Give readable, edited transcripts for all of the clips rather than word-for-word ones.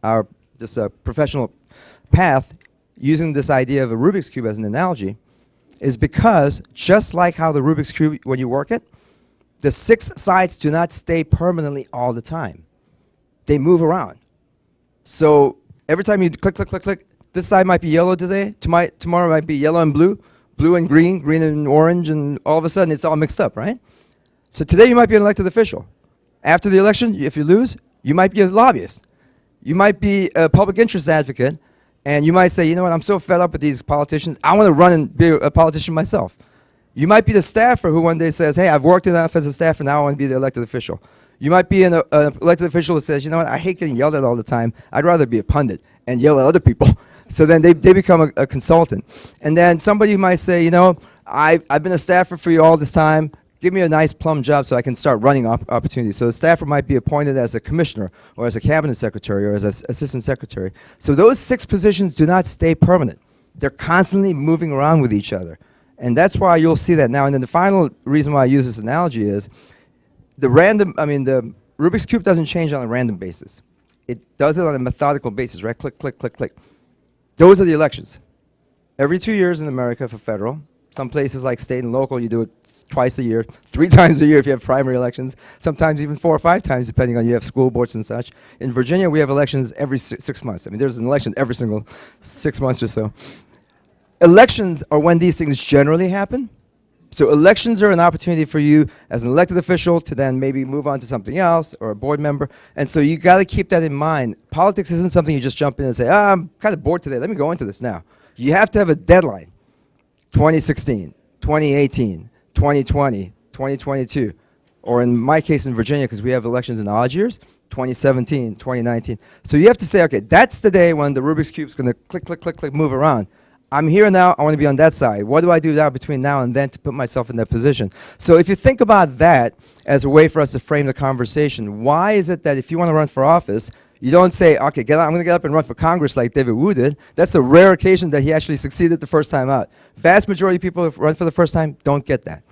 our this professional path using this idea of a Rubik's Cube as an analogy is because just like how the Rubik's Cube, when you work it, the 6 sides do not stay permanently all the time. They move around. So every time you click, click, click, click, this side might be yellow today, tomorrow might be yellow and blue, blue and green, green and orange, and all of a sudden it's all mixed up, right? So today you might be an elected official. After the election, if you lose, you might be a lobbyist. You might be a public interest advocate, and you might say, you know what, I'm so fed up with these politicians, I want to run and be a politician myself. You might be the staffer who one day says, hey, I've worked enough as a staffer, now I want to be the elected official. You might be an elected official who says, you know what, I hate getting yelled at all the time, I'd rather be a pundit and yell at other people. So then they become a consultant. And then somebody might say, you know, I've been a staffer for you all this time, give me a nice plum job so I can start running opportunities. So the staffer might be appointed as a commissioner or as a cabinet secretary or as an assistant secretary. So those 6 positions do not stay permanent. They're constantly moving around with each other. And that's why you'll see that now. And then the final reason why I use this analogy is the Rubik's Cube doesn't change on a random basis. It does it on a methodical basis, right? Click, click, click, click. Those are the elections. Every 2 years in America for federal. Some places like state and local, you do it twice a year, 3 times a year if you have primary elections, sometimes even 4 or 5 times depending on you have school boards and such. In Virginia, we have elections every 6 months. I mean, there's an election every single 6 months or so. Elections are when these things generally happen. So elections are an opportunity for you as an elected official to then maybe move on to something else or a board member. And so you got to keep that in mind. Politics isn't something you just jump in and say, I'm kind of bored today, let me go into this now. You have to have a deadline. 2016, 2018, 2020, 2022, or in my case in Virginia, because we have elections in odd years, 2017, 2019. So you have to say, okay, that's the day when the Rubik's Cube is going to click, click, click, click, move around. I'm here now, I want to be on that side. What do I do now between now and then to put myself in that position? So if you think about that as a way for us to frame the conversation, why is it that if you want to run for office, you don't say, okay, I'm going to get up and run for Congress like David Wu did. That's a rare occasion that he actually succeeded the first time out. Vast majority of people who run for the first time don't get that.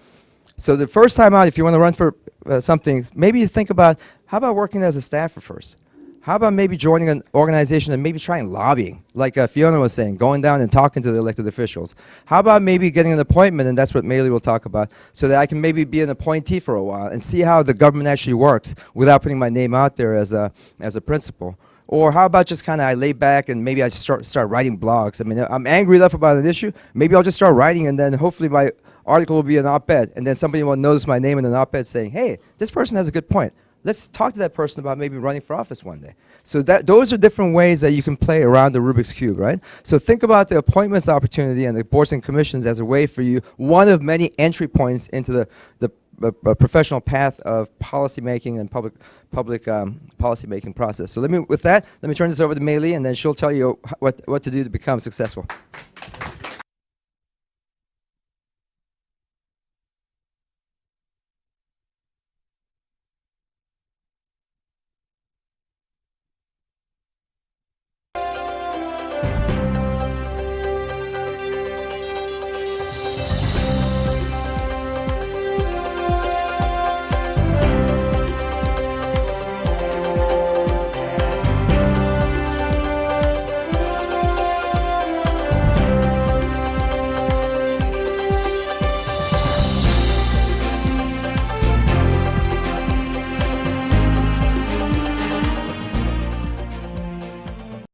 So the first time out, if you want to run for something, maybe you think about, how about working as a staffer first? How about maybe joining an organization and maybe trying lobbying, like Fiona was saying, going down and talking to the elected officials? How about maybe getting an appointment, and that's what Maylee will talk about, so that I can maybe be an appointee for a while and see how the government actually works without putting my name out there as a principal? Or how about just kind of I lay back and maybe I start writing blogs? I mean, I'm angry enough about an issue, maybe I'll just start writing, and then hopefully my article will be an op-ed, and then somebody will notice my name in an op-ed saying, hey, this person has a good point. Let's talk to that person about maybe running for office one day. So those are different ways that you can play around the Rubik's Cube, right? So think about the appointments opportunity and the boards and commissions as a way for you, one of many entry points into the professional path of policymaking and public policymaking process. So with that, let me turn this over to Maylee, and then she'll tell you what to do to become successful.